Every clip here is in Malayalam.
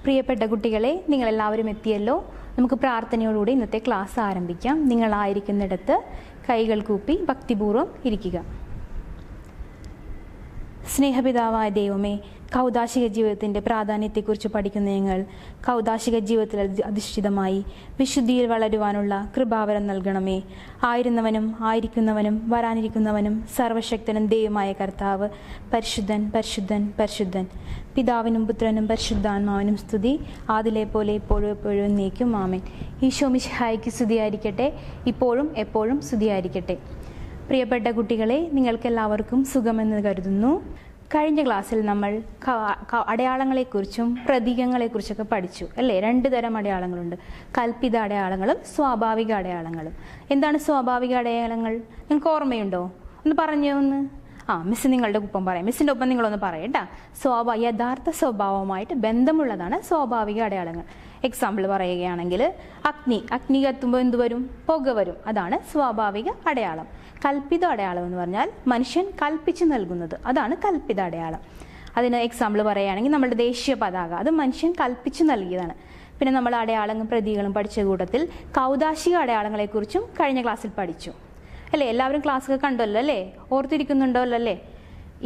പ്രിയപ്പെട്ട കുട്ടികളെ, നിങ്ങളെല്ലാവരും എത്തിയല്ലോ. നമുക്ക് പ്രാർത്ഥനയോടുകൂടി ഇന്നത്തെ ക്ലാസ് ആരംഭിക്കാം. നിങ്ങളായിരിക്കുന്നിടത്ത് കൈകൾ കൂപ്പി ഭക്തിപൂർവ്വം ഇരിക്കുക. സ്നേഹപിതാവായ ദൈവമേ, കൗദാശിക ജീവിതത്തിൻ്റെ പ്രാധാന്യത്തെക്കുറിച്ച് പഠിക്കുന്ന ഞങ്ങൾ കൗദാശിക ജീവിതത്തിൽ അധിഷ്ഠിതമായി വിശുദ്ധിയിൽ വളരുവാനുള്ള കൃപാവരം നൽകണമേ. ആയിരുന്നവനും ആയിരിക്കുന്നവനും വരാനിരിക്കുന്നവനും സർവശക്തനും ദൈവമായ കർത്താവ് പരിശുദ്ധൻ പരിശുദ്ധൻ പരിശുദ്ധൻ. പിതാവിനും പുത്രനും പരിശുദ്ധാത്മാവിനും സ്തുതി, ആദിലെ പോലെ എപ്പോഴും എപ്പോഴും എന്നേക്കും ആമേൻ. ഈശോ മിശിഹായ്ക്ക് സ്തുതിയായിരിക്കട്ടെ, ഇപ്പോഴും എപ്പോഴും സ്തുതിയായിരിക്കട്ടെ. പ്രിയപ്പെട്ട കുട്ടികളെ, നിങ്ങൾക്കെല്ലാവർക്കും സുഖമെന്ന് കരുതുന്നു. കഴിഞ്ഞ ക്ലാസ്സിൽ നമ്മൾ അടയാളങ്ങളെക്കുറിച്ചും പ്രതീകങ്ങളെക്കുറിച്ചൊക്കെ പഠിച്ചു അല്ലേ? 2 തരം അടയാളങ്ങളുണ്ട്, കൽപ്പിത അടയാളങ്ങളും സ്വാഭാവിക അടയാളങ്ങളും. എന്താണ് സ്വാഭാവിക അടയാളങ്ങൾ? നിങ്ങൾക്ക് ഓർമ്മയുണ്ടോ? ഒന്ന് പറഞ്ഞേ ഒന്ന്. മിസ് നിങ്ങളുടെ ഒപ്പം പറയാം, മിസ്സിൻ്റെ ഒപ്പം നിങ്ങളൊന്ന് പറയട്ടാ. യഥാർത്ഥ സ്വഭാവമായിട്ട് ബന്ധമുള്ളതാണ് സ്വാഭാവിക അടയാളങ്ങൾ. എക്സാമ്പിൾ പറയുകയാണെങ്കിൽ അഗ്നി കത്തുമ്പോൾ എന്ത് വരും? പുക വരും. അതാണ് സ്വാഭാവിക അടയാളം. കൽപ്പിത അടയാളം എന്ന് പറഞ്ഞാൽ മനുഷ്യൻ കൽപ്പിച്ച് നൽകുന്നത്, അതാണ് കൽപ്പിത അടയാളം. അതിന് എക്സാമ്പിൾ പറയുകയാണെങ്കിൽ നമ്മുടെ ദേശീയ പതാക, അത് മനുഷ്യൻ കൽപ്പിച്ച് നൽകിയതാണ്. പിന്നെ നമ്മൾ അടയാളങ്ങളും പ്രതീകങ്ങളും പഠിച്ച കൂട്ടത്തിൽ കൗദാശിക അടയാളങ്ങളെക്കുറിച്ചും കഴിഞ്ഞ ക്ലാസ്സിൽ പഠിച്ചു അല്ലേ? എല്ലാവരും ക്ലാസ്സൊക്കെ കണ്ടല്ലോ അല്ലേ? ഓർത്തിരിക്കുന്നുണ്ടല്ലോ അല്ലേ?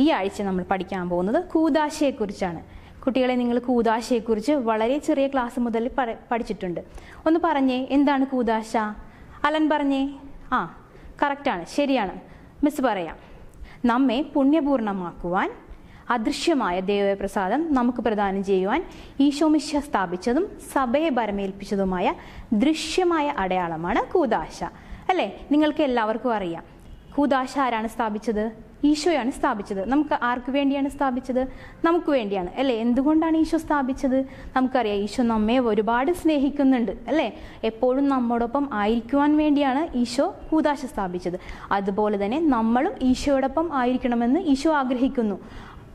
ഈ ആഴ്ച നമ്മൾ പഠിക്കാൻ പോകുന്നത് കൂദാശയെക്കുറിച്ചാണ്. കുട്ടികളെ, നിങ്ങൾ കൂദാശയെക്കുറിച്ച് വളരെ ചെറിയ ക്ലാസ് മുതൽ പഠിച്ചിട്ടുണ്ട്. ഒന്ന് പറഞ്ഞേ, എന്താണ് കൂദാശ? അലൻ പറഞ്ഞേ. കറക്റ്റാണ്, ശരിയാണ്. മിസ് പറയാം. നമ്മെ പുണ്യപൂർണമാക്കുവാൻ അദൃശ്യമായ ദൈവപ്രസാദം നമുക്ക് പ്രദാനം ചെയ്യുവാൻ ഈശോ മിശിഹ സ്ഥാപിച്ചതും സഭയെ ഭരമേൽപ്പിച്ചതുമായ ദൃശ്യമായ അടയാളമാണ് കൂദാശ അല്ലേ? നിങ്ങൾക്ക് എല്ലാവർക്കും അറിയാം, കൂദാശ ആരാണ് സ്ഥാപിച്ചത്? ഈശോയാണ് സ്ഥാപിച്ചത്. നമുക്ക് ആർക്ക് വേണ്ടിയാണ് സ്ഥാപിച്ചത്? നമുക്ക് വേണ്ടിയാണ് അല്ലേ? എന്തുകൊണ്ടാണ് ഈശോ സ്ഥാപിച്ചത്? നമുക്കറിയാം, ഈശോ നമ്മെ ഒരുപാട് സ്നേഹിക്കുന്നുണ്ട് അല്ലേ? എപ്പോഴും നമ്മോടൊപ്പം ആയിരിക്കുവാൻ വേണ്ടിയാണ് ഈശോ കൂദാശ സ്ഥാപിച്ചത്. അതുപോലെ തന്നെ നമ്മളും ഈശോയോടൊപ്പം ആയിരിക്കണമെന്ന് ഈശോ ആഗ്രഹിക്കുന്നു.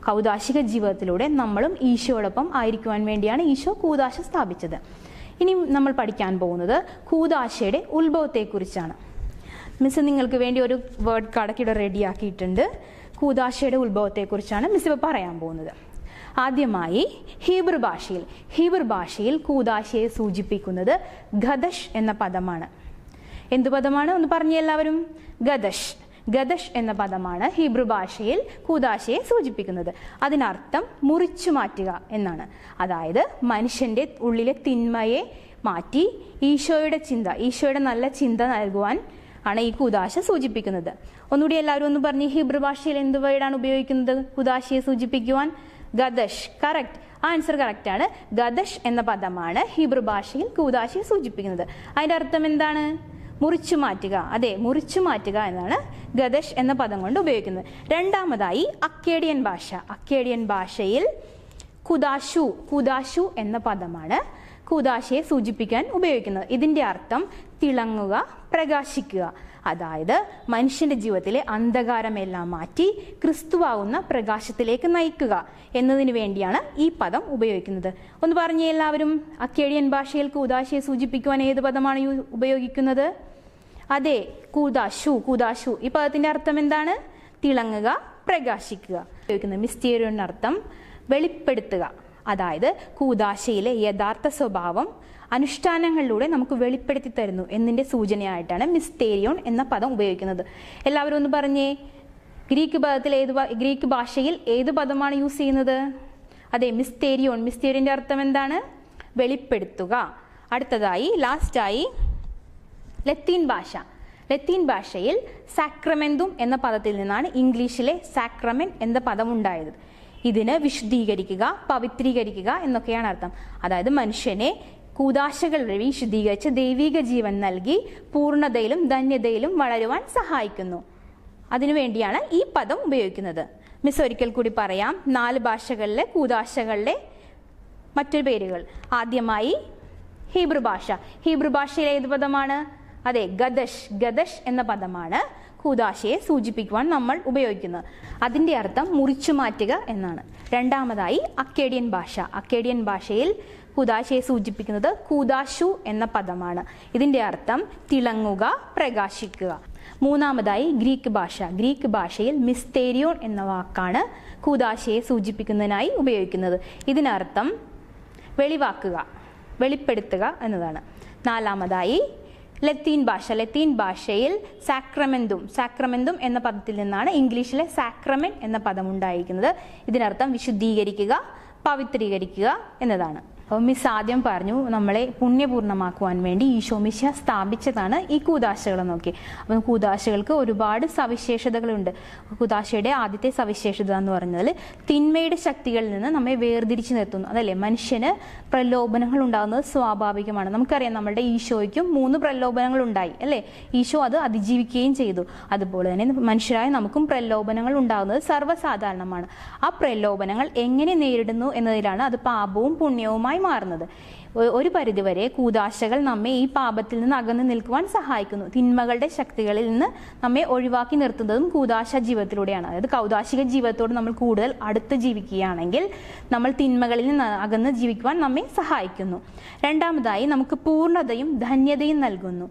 കൗദാശിക ജീവിതത്തിലൂടെ നമ്മളും ഈശോയോടൊപ്പം ആയിരിക്കുവാൻ വേണ്ടിയാണ് ഈശോ കൂദാശ സ്ഥാപിച്ചത്. ഇനി നമ്മൾ പഠിക്കാൻ പോകുന്നത് കൂദാശയുടെ ഉത്ഭവത്തെക്കുറിച്ചാണ്. മിസ് നിങ്ങൾക്ക് വേണ്ടി ഒരു വേർഡ് കാർഡൊക്കെ റെഡിയാക്കിയിട്ടുണ്ട്. കൂദാശയുടെ ഉത്ഭവത്തെക്കുറിച്ചാണ് മിസ് ഇപ്പോൾ പറയാൻ പോകുന്നത്. ആദ്യമായി ഹീബ്രു ഭാഷയിൽ കൂദാശയെ സൂചിപ്പിക്കുന്നത് ഗദഷ് എന്ന പദമാണ്. എന്ത് പദമാണ്? ഒന്ന് പറഞ്ഞേ എല്ലാവരും. ഗദഷ് എന്ന പദമാണ് ഹീബ്രു ഭാഷയിൽ കൂദാശയെ സൂചിപ്പിക്കുന്നത്. അതിനർത്ഥം മുറിച്ചു മാറ്റുക എന്നാണ്. അതായത് മനുഷ്യന്റെ ഉള്ളിലെ തിന്മയെ മാറ്റി ഈശോയുടെ നല്ല ചിന്ത നൽകുവാൻ ആണ് ഈ കൂദാശ സൂചിപ്പിക്കുന്നത്. ഒന്നുകൂടി എല്ലാവരും ഒന്ന് പറഞ്ഞ്, ഹീബ്രു ഭാഷയിൽ എന്ത് വേർഡാണ് ഉപയോഗിക്കുന്നത് കൂദാശയെ സൂചിപ്പിക്കുവാൻ? ഗദഷ്. കറക്റ്റ്, ആൻസർ കറക്റ്റ് ആണ്. ഗദഷ് എന്ന പദമാണ് ഹീബ്രു ഭാഷയിൽ കൂദാശയെ സൂചിപ്പിക്കുന്നത്. അതിന്റെ അർത്ഥം എന്താണ്? മുറിച്ചു മാറ്റുക. അതെ, മുറിച്ചു മാറ്റുക എന്നാണ് ഗദഷ് എന്ന പദം കൊണ്ട് ഉപയോഗിക്കുന്നത്. രണ്ടാമതായി അക്കേഡിയൻ ഭാഷയിൽ കുദാശു എന്ന പദമാണ് കൂദാശയെ സൂചിപ്പിക്കാൻ ഉപയോഗിക്കുന്നത്. ഇതിന്റെ അർത്ഥം തിളങ്ങുക, പ്രകാശിക്കുക. അതായത് മനുഷ്യന്റെ ജീവിതത്തിലെ അന്ധകാരമെല്ലാം മാറ്റി ക്രിസ്തുവാകുന്ന പ്രകാശത്തിലേക്ക് നയിക്കുക എന്നതിന് വേണ്ടിയാണ് ഈ പദം ഉപയോഗിക്കുന്നത്. ഒന്ന് പറഞ്ഞേ എല്ലാവരും. അക്കേഡിയൻ ഭാഷയിൽ കൂദാശയെ സൂചിപ്പിക്കുവാൻ ഏത് പദമാണ് ഉപയോഗിക്കുന്നത്? അതെ, കൂദാശു. ഈ പദത്തിന്റെ അർത്ഥം എന്താണ്? തിളങ്ങുക, പ്രകാശിക്കുക. ഉപയോഗിക്കുന്നത് മിസ്റ്റീരിയോന്റെ അർത്ഥം വെളിപ്പെടുത്തുക. അതായത് കൂദാശയിലെ യഥാർത്ഥ സ്വഭാവം അനുഷ്ഠാനങ്ങളിലൂടെ നമുക്ക് വെളിപ്പെടുത്തി തരുന്നു എന്നതിന്റെ മിസ്റ്റേരിയോൺ എന്ന പദം ഉപയോഗിക്കുന്നത്. എല്ലാവരും ഒന്ന് പറഞ്ഞേ, ഗ്രീക്ക് ഭാഷയിൽ ഏത് പദമാണ് യൂസ് ചെയ്യുന്നത്? അതെ, മിസ്റ്റേരിയോന്റെ അർത്ഥം എന്താണ്? വെളിപ്പെടുത്തുക. അടുത്തതായി ലാസ്റ്റായി ലത്തീൻ ഭാഷയിൽ സാക്രമെന്തും എന്ന പദത്തിൽ നിന്നാണ് ഇംഗ്ലീഷിലെ സാക്രമെന്റ് എന്ന പദം ഉണ്ടായത്. ഇതിന് വിശുദ്ധീകരിക്കുക, പവിത്രീകരിക്കുക എന്നൊക്കെയാണ് അർത്ഥം. അതായത് മനുഷ്യനെ കൂദാശകൾ വഴി വിശുദ്ധീകരിച്ച് ദൈവിക ജീവൻ നൽകി പൂർണ്ണതയിലും ധന്യതയിലും വളരുവാൻ സഹായിക്കുന്നു. അതിനുവേണ്ടിയാണ് ഈ പദം ഉപയോഗിക്കുന്നത്. മിസ് ഒരിക്കൽ കൂടി പറയാം 4 ഭാഷകളിലെ കൂദാശകളുടെ മറ്റൊരു പേരുകൾ. ആദ്യമായി ഹീബ്രു ഭാഷയിലെ ഏത് പദമാണ്? അതെ, ഗദഷ് എന്ന പദമാണ് കൂദാശയെ സൂചിപ്പിക്കുവാൻ നമ്മൾ ഉപയോഗിക്കുന്നത്. അതിന്റെ അർത്ഥം മുറിച്ചു മാറ്റുക എന്നാണ്. രണ്ടാമതായി അക്കേഡിയൻ ഭാഷയിൽ കൂദാശയെ സൂചിപ്പിക്കുന്നത് കൂദാശു എന്ന പദമാണ്. ഇതിന്റെ അർത്ഥം തിളങ്ങുക, പ്രകാശിക്കുക. മൂന്നാമതായി ഗ്രീക്ക് ഭാഷയിൽ മിസ്റ്റേരിയോൺ എന്ന വാക്കാണ് കൂദാശയെ സൂചിപ്പിക്കുന്നതിനായി ഉപയോഗിക്കുന്നത്. ഇതിനർത്ഥം വെളിവാക്കുക, വെളിപ്പെടുത്തുക എന്നതാണ്. നാലാമതായി ലത്തീൻ ഭാഷയിൽ സാക്രമെന്തും എന്ന പദത്തിൽ നിന്നാണ് ഇംഗ്ലീഷിലെ സാക്രമെന്റ് എന്ന പദം ഉണ്ടായിരിക്കുന്നത്. ഇതിനർത്ഥം വിശുദ്ധീകരിക്കുക, പവിത്രീകരിക്കുക എന്നതാണ്. അപ്പോൾ മിസ് ആദ്യം പറഞ്ഞു നമ്മളെ പുണ്യപൂർണ്ണമാക്കുവാൻ വേണ്ടി ഈശോ മിശിഹ സ്ഥാപിച്ചതാണ് ഈ കൂദാശകളെന്നൊക്കെ. അപ്പം കൂദാശകൾക്ക് ഒരുപാട് സവിശേഷതകളുണ്ട്. കൂദാശയുടെ ആദ്യത്തെ സവിശേഷത എന്ന് പറഞ്ഞാൽ തിന്മയുടെ ശക്തികളിൽ നിന്ന് നമ്മെ വേർതിരിച്ച് നിർത്തുന്നു. അതല്ലേ, മനുഷ്യന് പ്രലോഭനങ്ങൾ ഉണ്ടാകുന്നത് സ്വാഭാവികമാണ്. നമുക്കറിയാം നമ്മുടെ ഈശോയ്ക്കും 3 പ്രലോഭനങ്ങൾ ഉണ്ടായി അല്ലേ. ഈശോ അത് അതിജീവിക്കുകയും ചെയ്തു. അതുപോലെ തന്നെ മനുഷ്യരായ നമുക്കും പ്രലോഭനങ്ങൾ ഉണ്ടാകുന്നത് സർവ്വസാധാരണമാണ്. ആ പ്രലോഭനങ്ങൾ എങ്ങനെ നേരിടുന്നു എന്നതിലാണ് അത് പാപവും പുണ്യവുമായി മാറുന്നത്. ഒരു പരിധിവരെ കൂദാശകൾ നമ്മെ ഈ പാപത്തിൽ നിന്ന് അകന്നു നിൽക്കുവാൻ സഹായിക്കുന്നു. തിന്മകളുടെ ശക്തികളിൽ നിന്ന് നമ്മെ ഒഴിവാക്കി നിർത്തുന്നതും കൂദാശ ജീവിതത്തിലൂടെയാണ്. അതായത് കൗദാശിക ജീവിതത്തോട് നമ്മൾ കൂടുതൽ അടുത്ത് ജീവിക്കുകയാണെങ്കിൽ നമ്മൾ തിന്മകളിൽ നിന്ന് അകന്ന് ജീവിക്കുവാൻ നമ്മെ സഹായിക്കുന്നു. രണ്ടാമതായി നമുക്ക് പൂർണ്ണതയും ധന്യതയും നൽകുന്നു.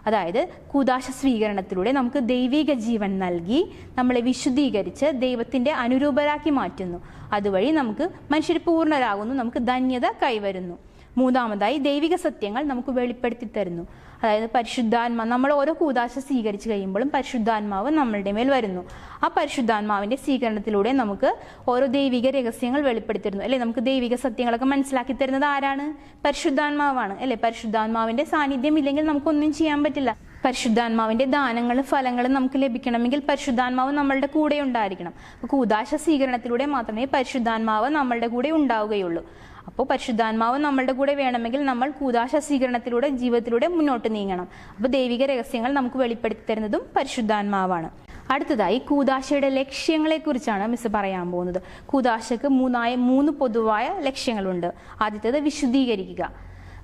അതായത് കൂദാശ സ്വീകരണത്തിലൂടെ നമുക്ക് ദൈവിക ജീവൻ നൽകി നമ്മളെ വിശുദ്ധീകരിച്ച് ദൈവത്തിൻ്റെ അനുരൂപരാക്കി മാറ്റുന്നു. അതുവഴി നമുക്ക് മനുഷ്യർ പൂർണ്ണരാകുന്നു, നമുക്ക് ധന്യത കൈവരുന്നു. മൂന്നാമതായി ദൈവിക സത്യങ്ങൾ നമുക്ക് വെളിപ്പെടുത്തി തരുന്നു. അതായത് പരിശുദ്ധാത്മാവ്, നമ്മൾ ഓരോ കൂദാശ സ്വീകരിച്ചു കഴിയുമ്പോഴും പരിശുദ്ധാത്മാവ് നമ്മളുടെ മേൽ വരുന്നു. ആ പരിശുദ്ധാത്മാവിന്റെ സ്വീകരണത്തിലൂടെ നമുക്ക് ഓരോ ദൈവിക രഹസ്യങ്ങൾ വെളിപ്പെടുത്തിരുന്നു അല്ലെ. നമുക്ക് ദൈവിക സത്യങ്ങളൊക്കെ മനസ്സിലാക്കി തരുന്നത് ആരാണ്? പരിശുദ്ധാത്മാവാണ് അല്ലെ. പരിശുദ്ധാത്മാവിന്റെ സാന്നിധ്യം ഇല്ലെങ്കിൽ നമുക്കൊന്നും ചെയ്യാൻ പറ്റില്ല. പരിശുദ്ധാത്മാവിന്റെ ദാനങ്ങളും ഫലങ്ങളും നമുക്ക് ലഭിക്കണമെങ്കിൽ പരിശുദ്ധാത്മാവ് നമ്മളുടെ കൂടെ ഉണ്ടായിരിക്കണം. കൂദാശ സ്വീകരണത്തിലൂടെ മാത്രമേ പരിശുദ്ധാത്മാവ് നമ്മളുടെ കൂടെ ഉണ്ടാവുകയുള്ളൂ. അപ്പോൾ പരിശുദ്ധാത്മാവ് നമ്മളുടെ കൂടെ വേണമെങ്കിൽ നമ്മൾ കൂദാശ സ്വീകരണത്തിലൂടെ ജീവിതത്തിലൂടെ മുന്നോട്ട് നീങ്ങണം. അപ്പോൾ ദൈവിക രഹസ്യങ്ങൾ നമുക്ക് വെളിപ്പെടുത്തി തരുന്നതും പരിശുദ്ധാത്മാവാണ്. അടുത്തതായി കൂദാശയുടെ ലക്ഷ്യങ്ങളെ കുറിച്ചാണ് മിസ് പറയാൻ പോകുന്നത്. കൂദാശക്ക് 3 പൊതുവായ ലക്ഷ്യങ്ങളുണ്ട്. ആദ്യത്തേത് വിശുദ്ധീകരിക്കുക.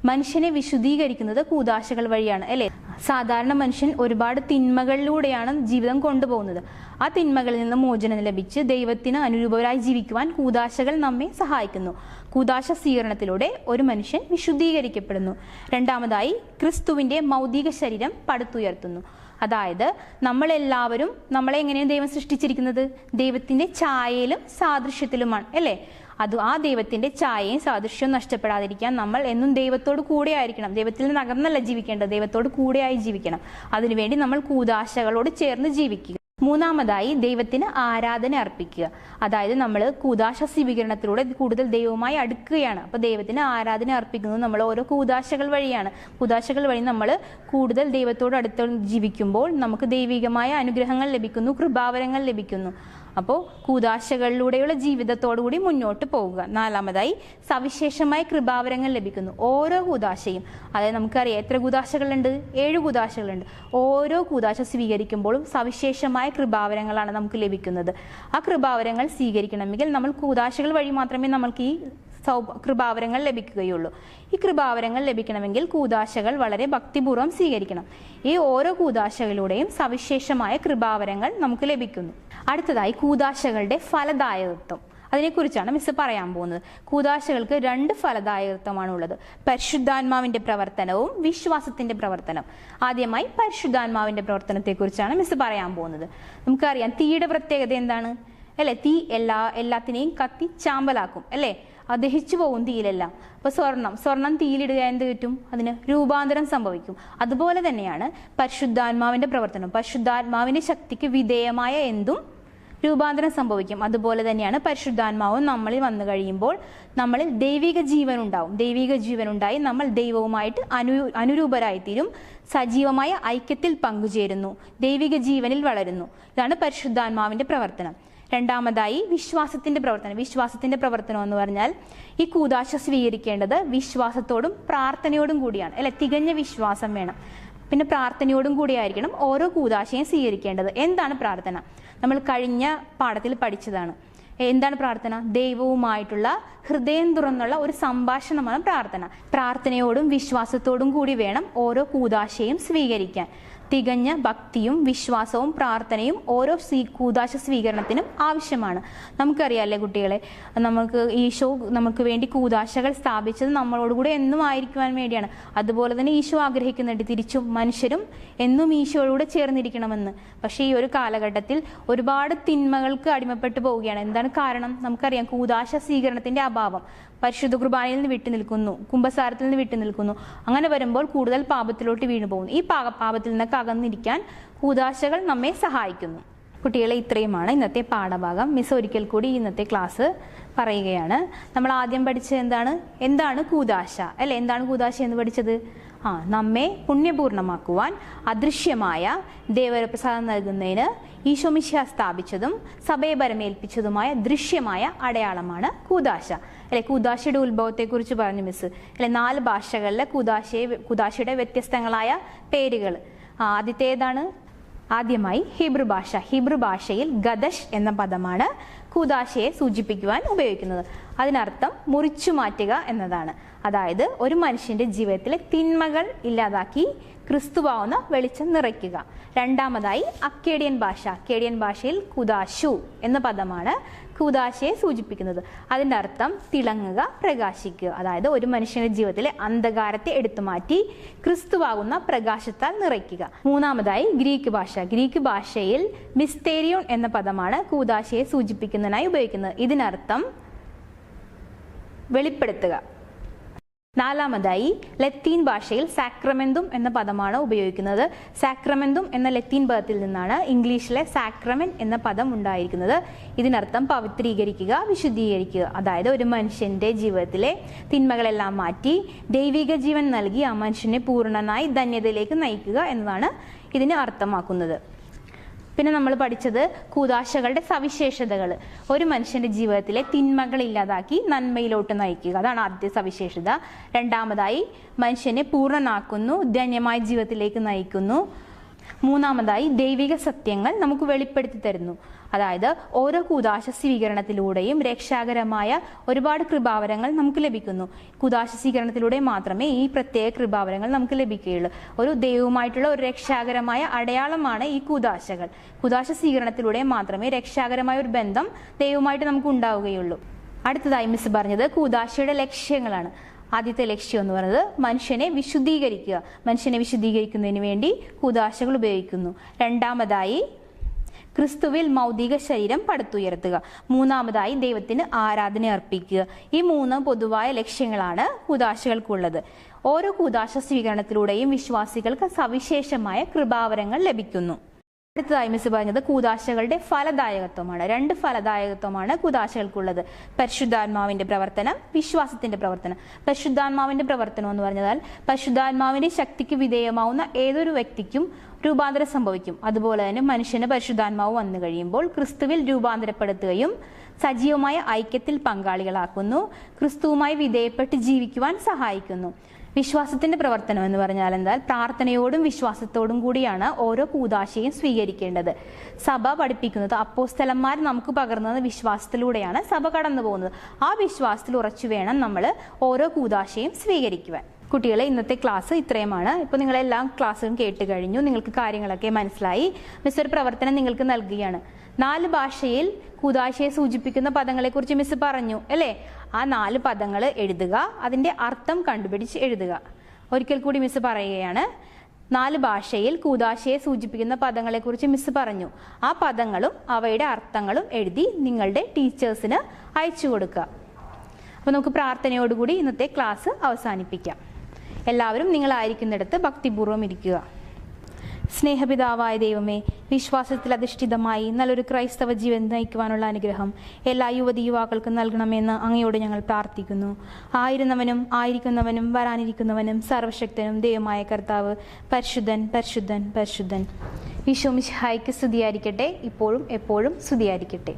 മനുഷ്യനെ വിശുദ്ധീകരിക്കുന്നത് കൂദാശകൾ വഴിയാണ് അല്ലെ. സാധാരണ മനുഷ്യൻ ഒരുപാട് തിന്മകളിലൂടെയാണ് ജീവിതം കൊണ്ടുപോകുന്നത്. ആ തിന്മകളിൽ നിന്ന് മോചനം ലഭിച്ച് ദൈവത്തിന് അനുരൂപരായി ജീവിക്കുവാൻ കൂദാശകൾ നമ്മെ സഹായിക്കുന്നു. കൂദാശ സ്വീകരണത്തിലൂടെ ഒരു മനുഷ്യൻ വിശുദ്ധീകരിക്കപ്പെടുന്നു. രണ്ടാമതായി ക്രിസ്തുവിന്റെ മൗതിക ശരീരം പടുത്തുയർത്തുന്നു. അതായത് നമ്മളെല്ലാവരും നമ്മളെ എങ്ങനെയാണ് ദൈവം സൃഷ്ടിച്ചിരിക്കുന്നത്? ദൈവത്തിന്റെ ഛായയിലും സാദൃശ്യത്തിലുമാണ് അല്ലേ. ആ ദൈവത്തിന്റെ ഛായയും സാദൃശ്യവും നഷ്ടപ്പെടാതിരിക്കാൻ നമ്മൾ എന്നും ദൈവത്തോട് കൂടെ ആയിരിക്കണം. ദൈവത്തിൽ നിന്ന് അകന്നല്ല ജീവിക്കേണ്ടത്, ദൈവത്തോട് കൂടെയായി ജീവിക്കണം. അതിനുവേണ്ടി നമ്മൾ കൂദാശകളോട് ചേർന്ന് ജീവിക്കുക. മൂന്നാമതായി ദൈവത്തിന് ആരാധന അർപ്പിക്കുക. അതായത് നമ്മൾ കൂദാശ സ്വീകരണത്തിലൂടെ കൂടുതൽ ദൈവവുമായി അടുക്കുകയാണ്. അപ്പോൾ ദൈവത്തിന് ആരാധന അർപ്പിക്കുന്നത് നമ്മൾ ഓരോ കൂദാശകൾ വഴിയാണ്. കൂദാശകൾ വഴി നമ്മൾ കൂടുതൽ ദൈവത്തോട് അടുത്ത് ജീവിക്കുമ്പോൾ നമുക്ക് ദൈവികമായ അനുഗ്രഹങ്ങൾ ലഭിക്കുന്നു, കൃപാവരങ്ങൾ ലഭിക്കുന്നു. അപ്പോൾ കൂദാശകളിലൂടെയുള്ള ജീവിതത്തോടുകൂടി മുന്നോട്ട് പോവുക. നാലാമതായി സവിശേഷമായ കൃപാവരങ്ങൾ ലഭിക്കുന്നു. ഓരോ കൂദാശയും, അതായത് നമുക്കറിയാം എത്ര കൂദാശകളുണ്ട്? 7 കൂദാശകളുണ്ട്. ഓരോ കൂദാശ സ്വീകരിക്കുമ്പോഴും സവിശേഷമായ കൃപാവരങ്ങളാണ് നമുക്ക് ലഭിക്കുന്നത്. ആ കൃപാവരങ്ങൾ സ്വീകരിക്കണമെങ്കിൽ നമ്മൾ കൂദാശകൾ വഴി മാത്രമേ നമ്മൾക്ക് ഈ കൃപാവരങ്ങൾ ലഭിക്കുകയുള്ളൂ. ഈ കൃപാവരങ്ങൾ ലഭിക്കണമെങ്കിൽ കൂദാശകൾ വളരെ ഭക്തിപൂർവ്വം സ്വീകരിക്കണം. ഈ ഓരോ കൂദാശകളിലൂടെയും സവിശേഷമായ കൃപാവരങ്ങൾ നമുക്ക് ലഭിക്കുന്നു. അടുത്തതായി കൂദാശകളുടെ ഫലദായകത്വം. അതിനെക്കുറിച്ചാണ് മിസ് പറയാൻ പോകുന്നത്. കൂദാശകൾക്ക് 2 ഫലദായകത്വമാണ് ഉള്ളത്. പരിശുദ്ധാത്മാവിന്റെ പ്രവർത്തനവും വിശ്വാസത്തിന്റെ പ്രവർത്തനം. ആദ്യമായി പരിശുദ്ധാത്മാവിന്റെ പ്രവർത്തനത്തെക്കുറിച്ചാണ് മിസ് പറയാൻ പോകുന്നത്. നമുക്കറിയാം തീയുടെ പ്രത്യേകത എന്താണ് അല്ലെ. തീ എല്ലാത്തിനെയും കത്തി ചാമ്പലാക്കും അല്ലെ. ദഹിച്ചു പോകും തീയിലെല്ലാം. അപ്പൊ സ്വർണം തീയിലിടുക എന്ത് കിട്ടും? അതിന് രൂപാന്തരം സംഭവിക്കും. അതുപോലെ തന്നെയാണ് പരിശുദ്ധാത്മാവിന്റെ പ്രവർത്തനം. പരിശുദ്ധാത്മാവിന്റെ ശക്തിക്ക് വിധേയമായ എന്തും രൂപാന്തരം സംഭവിക്കും. അതുപോലെ തന്നെയാണ് പരിശുദ്ധാത്മാവും നമ്മളിൽ വന്നു കഴിയുമ്പോൾ നമ്മളിൽ ദൈവിക ജീവൻ ഉണ്ടാവും. ദൈവിക ജീവൻ ഉണ്ടായി നമ്മൾ ദൈവവുമായിട്ട് അനുരൂപരായിത്തീരും. സജീവമായ ഐക്യത്തിൽ പങ്കുചേരുന്നു, ദൈവിക ജീവനിൽ വളരുന്നു. ഇതാണ് പരിശുദ്ധാത്മാവിന്റെ പ്രവർത്തനം. രണ്ടാമതായി വിശ്വാസത്തിന്റെ പ്രവർത്തനം. വിശ്വാസത്തിന്റെ പ്രവർത്തനം എന്ന് പറഞ്ഞാൽ ഈ കൂദാശ സ്വീകരിക്കേണ്ടത് വിശ്വാസത്തോടും പ്രാർത്ഥനയോടും കൂടിയാണ് അല്ലെ. തികഞ്ഞ വിശ്വാസം വേണം. പിന്നെ പ്രാർത്ഥനയോടും കൂടിയായിരിക്കണം ഓരോ കൂദാശയും സ്വീകരിക്കേണ്ടത്. എന്താണ് പ്രാർത്ഥന? നമ്മൾ കഴിഞ്ഞ പാഠത്തിൽ പഠിച്ചതാണ്. എന്താണ് പ്രാർത്ഥന? ദൈവവുമായിട്ടുള്ള ഹൃദയം തുറന്നുള്ള ഒരു സംഭാഷണമാണ് പ്രാർത്ഥന. പ്രാർത്ഥനയോടും വിശ്വാസത്തോടും കൂടി വേണം ഓരോ കൂദാശയും സ്വീകരിക്കാൻ. തികഞ്ഞ ഭക്തിയും വിശ്വാസവും പ്രാർത്ഥനയും ഓരോ കൂദാശ സ്വീകരണത്തിനും ആവശ്യമാണ്. നമുക്കറിയാമല്ലേ കുട്ടികളെ, ഈശോ നമുക്ക് വേണ്ടി കൂദാശകൾ സ്ഥാപിച്ചത് നമ്മളോടുകൂടെ എന്നും ആയിരിക്കുവാൻ വേണ്ടിയാണ്. അതുപോലെ തന്നെ ഈശോ ആഗ്രഹിക്കുന്നുണ്ട് തിരിച്ചും മനുഷ്യരും എന്നും ഈശോയോട് ചേർന്നിരിക്കണമെന്ന്. പക്ഷേ ഈ ഒരു കാലഘട്ടത്തിൽ ഒരുപാട് തിന്മകൾക്ക് അടിമപ്പെട്ടു പോവുകയാണ്. എന്താണ് കാരണം? നമുക്കറിയാം കൂദാശ സ്വീകരണത്തിന്റെ അഭാവം. പരിശുദ്ധ കുർബാനയിൽ നിന്ന് വിട്ടു നിൽക്കുന്നു, കുംഭസാരത്തിൽ നിന്ന് വിട്ടു നിൽക്കുന്നു. അങ്ങനെ വരുമ്പോൾ കൂടുതൽ പാപത്തിലോട്ട് വീണു പോകുന്നു. ഈ പാപത്തിൽ നിന്നൊക്കെ അകന്നിരിക്കാൻ കൂദാശകൾ നമ്മെ സഹായിക്കുന്നു. കുട്ടികളെ, ഇത്രയുമാണ് ഇന്നത്തെ പാഠഭാഗം. മിസ് ഒരിക്കൽ കൂടി ഇന്നത്തെ ക്ലാസ് പറയുകയാണ്. നമ്മൾ ആദ്യം പഠിച്ചത് എന്താണ് കൂദാശ അല്ലെ? എന്താണ് കൂദാശ എന്ന് പഠിച്ചത്? നമ്മെ പുണ്യപൂർണ്ണമാക്കുവാൻ അദൃശ്യമായ ദേവപ്രസാദം നൽകുന്നതിന് ഈശോമിശിഹ സ്ഥാപിച്ചതും സഭയെ ബരമേൽപ്പിച്ചതുമായ ദൃശ്യമായ അടയാളമാണ് കൂദാശ അല്ലെ? കൂദാശയുടെ ഉത്ഭവത്തെക്കുറിച്ച് പറഞ്ഞു മിസ് അല്ലെ? 4 ഭാഷകളിലെ കൂദാശയുടെ വ്യത്യസ്തങ്ങളായ പേരുകൾ. ആദ്യമായി ഹീബ്രു ഭാഷയിൽ ഗദഷ് എന്ന പദമാണ് കൂദാശയെ സൂചിപ്പിക്കുവാൻ ഉപയോഗിക്കുന്നത്. അതിനർത്ഥം മുറിച്ചു മാറ്റുക എന്നതാണ്. അതായത് ഒരു മനുഷ്യന്റെ ജീവിതത്തിലെ തിന്മകൾ ഇല്ലാതാക്കി ക്രിസ്തുവാവുന്ന വെളിച്ചം നിറയ്ക്കുക. രണ്ടാമതായി അക്കേഡിയൻ ഭാഷയിൽ കുദാശു എന്ന പദമാണ് കൂദാശയെ സൂചിപ്പിക്കുന്നത്. അതിൻ്റെ അർത്ഥം തിളങ്ങുക, പ്രകാശിക്കുക. അതായത് ഒരു മനുഷ്യന്റെ ജീവിതത്തിലെ അന്ധകാരത്തെ എടുത്തുമാറ്റി ക്രിസ്തുവാകുന്ന പ്രകാശത്താൽ നിറയ്ക്കുക. മൂന്നാമതായി ഗ്രീക്ക് ഭാഷയിൽ മിസ്തേരിയോൺ എന്ന പദമാണ് കൂദാശയെ സൂചിപ്പിക്കുന്നതിനായി ഉപയോഗിക്കുന്നത്. ഇതിനർത്ഥം വെളിപ്പെടുത്തുക. നാലാമതായി ലത്തീൻ ഭാഷയിൽ സാക്രമെന്തും എന്ന പദമാണ് ഉപയോഗിക്കുന്നത്. സാക്രമെന്തും എന്ന ലത്തീൻ പദത്തിൽ നിന്നാണ് ഇംഗ്ലീഷിലെ സാക്രമെന്റ് എന്ന പദം ഉണ്ടായിരിക്കുന്നത്. ഇതിനർത്ഥം പവിത്രീകരിക്കുക, വിശുദ്ധീകരിക്കുക. അതായത് ഒരു മനുഷ്യന്റെ ജീവിതത്തിലെ തിന്മകളെല്ലാം മാറ്റി ദൈവിക ജീവൻ നൽകി ആ മനുഷ്യനെ പൂർണ്ണനായി ധന്യതയിലേക്ക് നയിക്കുക എന്നതാണ് ഇതിന് അർത്ഥമാക്കുന്നത്. പിന്നെ നമ്മൾ പഠിച്ചത് കൂദാശകളുടെ സവിശേഷതകൾ. ഒരു മനുഷ്യന്റെ ജീവിതത്തിലെ തിന്മകൾ ഇല്ലാതാക്കി നന്മയിലോട്ട് നയിക്കുക, അതാണ് ആദ്യത്തെ സവിശേഷത. രണ്ടാമതായി മനുഷ്യനെ പൂർണ്ണനാക്കുന്നു, ധന്യമായ ജീവിതത്തിലേക്ക് നയിക്കുന്നു. മൂന്നാമതായി ദൈവിക സത്യങ്ങൾ നമുക്ക് വെളിപ്പെടുത്തി തരുന്നു. അതായത് ഓരോ കൂദാശ സ്വീകരണത്തിലൂടെയും രക്ഷാകരമായ ഒരുപാട് കൃപാവരങ്ങൾ നമുക്ക് ലഭിക്കുന്നു. കൂദാശ സ്വീകരണത്തിലൂടെ മാത്രമേ ഈ പ്രത്യേക കൃപാവരങ്ങൾ നമുക്ക് ലഭിക്കുകയുള്ളൂ. ഒരു ദൈവവുമായിട്ടുള്ള ഒരു രക്ഷാകരമായ അടയാളമാണ് ഈ കൂദാശകൾ. കൂദാശ സ്വീകരണത്തിലൂടെ മാത്രമേ രക്ഷാകരമായ ഒരു ബന്ധം ദൈവവുമായിട്ട് നമുക്ക് ഉണ്ടാവുകയുള്ളൂ. അടുത്തതായി മിസ് പറഞ്ഞത് കൂദാശയുടെ ലക്ഷ്യങ്ങളാണ്. ആദ്യത്തെ ലക്ഷ്യം എന്ന് പറയുന്നത് മനുഷ്യനെ വിശുദ്ധീകരിക്കുക. മനുഷ്യനെ വിശുദ്ധീകരിക്കുന്നതിന് വേണ്ടി കൂദാശകൾ ഉപയോഗിക്കുന്നു. രണ്ടാമതായി ക്രിസ്തുവിൽ മൗതിക ശരീരം പടുത്തുയർത്തുക. മൂന്നാമതായി ദൈവത്തിന് ആരാധന അർപ്പിക്കുക. ഈ 3 പൊതുവായ ലക്ഷ്യങ്ങളാണ് കൂദാശകൾക്കുള്ളത്. ഓരോ കൂദാശ സ്വീകരണത്തിലൂടെയും വിശ്വാസികൾക്ക് സവിശേഷമായ കൃപാവരങ്ങൾ ലഭിക്കുന്നു. അടുത്തതായി മിസ് പറഞ്ഞത് കൂദാശകളുടെ ഫലദായകത്വമാണ്. 2 ഫലദായകത്വമാണ് കൂദാശകൾക്കുള്ളത്. പരിശുദ്ധാത്മാവിന്റെ പ്രവർത്തനം, വിശ്വാസത്തിന്റെ പ്രവർത്തനം. പരിശുദ്ധാത്മാവിന്റെ പ്രവർത്തനം എന്ന് പറഞ്ഞാൽ പരിശുദ്ധാത്മാവിന്റെ ശക്തിക്ക് വിധേയമാവുന്ന ഏതൊരു വ്യക്തിക്കും രൂപാന്തരം സംഭവിക്കും. അതുപോലെ തന്നെ മനുഷ്യന് പരിശുദ്ധാത്മാവ് വന്നു കഴിയുമ്പോൾ ക്രിസ്തുവിൽ രൂപാന്തരപ്പെടുത്തുകയും സജീവമായ ഐക്യത്തിൽ പങ്കാളികളാക്കുന്നു, ക്രിസ്തുവുമായി വിധേയപ്പെട്ട് ജീവിക്കുവാൻ സഹായിക്കുന്നു. വിശ്വാസത്തിന്റെ പ്രവർത്തനം എന്ന് പറഞ്ഞാൽ പ്രാർത്ഥനയോടും വിശ്വാസത്തോടും കൂടിയാണ് ഓരോ കൂദാശയും സ്വീകരിക്കേണ്ടത്. സഭ പഠിപ്പിക്കുന്നത്, അപ്പോസ്തലന്മാർ നമുക്ക് പകർന്നത് വിശ്വാസത്തിലൂടെയാണ് സഭ കടന്നു പോകുന്നത്. ആ വിശ്വാസത്തിൽ ഉറച്ചു വേണം നമ്മൾ ഓരോ കൂദാശയും സ്വീകരിക്കുവാൻ. കുട്ടികളെ, ഇന്നത്തെ ക്ലാസ് ഇത്രയുമാണ്. ഇപ്പോൾ നിങ്ങളെല്ലാം ക്ലാസ്സും കേട്ട് കഴിഞ്ഞു, നിങ്ങൾക്ക് കാര്യങ്ങളൊക്കെ മനസ്സിലായി. മിസ് ഒരു പ്രവർത്തനം നിങ്ങൾക്ക് നൽകുകയാണ്. 4 ഭാഷയിൽ കൂദാശയെ സൂചിപ്പിക്കുന്ന പദങ്ങളെക്കുറിച്ച് മിസ് പറഞ്ഞു അല്ലേ? ആ 4 പദങ്ങൾ എഴുതുക, അതിൻ്റെ അർത്ഥം കണ്ടുപിടിച്ച് എഴുതുക. ഒരിക്കൽ കൂടി മിസ് പറയുകയാണ്. 4 ഭാഷയിൽ കൂദാശയെ സൂചിപ്പിക്കുന്ന പദങ്ങളെക്കുറിച്ച് മിസ് പറഞ്ഞു. ആ പദങ്ങളും അവയുടെ അർത്ഥങ്ങളും എഴുതി നിങ്ങളുടെ ടീച്ചേഴ്സിന് അയച്ചു കൊടുക്കുക. അപ്പോൾ നമുക്ക് പ്രാർത്ഥനയോടുകൂടി ഇന്നത്തെ ക്ലാസ് അവസാനിപ്പിക്കാം. എല്ലാവരും നിങ്ങളായിരിക്കുന്നിടത്ത് ഭക്തിപൂർവ്വം ഇരിക്കുക. സ്നേഹപിതാവായ ദൈവമേ, വിശ്വാസത്തിൽ അധിഷ്ഠിതമായി നല്ലൊരു ക്രൈസ്തവ ജീവൻ നയിക്കുവാനുള്ള അനുഗ്രഹം എല്ലാ യുവാക്കൾക്കും നൽകണമെന്ന് അങ്ങയോട് ഞങ്ങൾ പ്രാർത്ഥിക്കുന്നു. ആയിരുന്നവനും ആയിരിക്കുന്നവനും വരാനിരിക്കുന്നവനും സർവശക്തനും ദൈവമായ കർത്താവ് പരിശുദ്ധൻ പരിശുദ്ധൻ പരിശുദ്ധൻ. ഈശോ മിശിഹായ്ക്ക് സ്തുതിയായിരിക്കട്ടെ, ഇപ്പോഴും എപ്പോഴും സ്തുതിയായിരിക്കട്ടെ.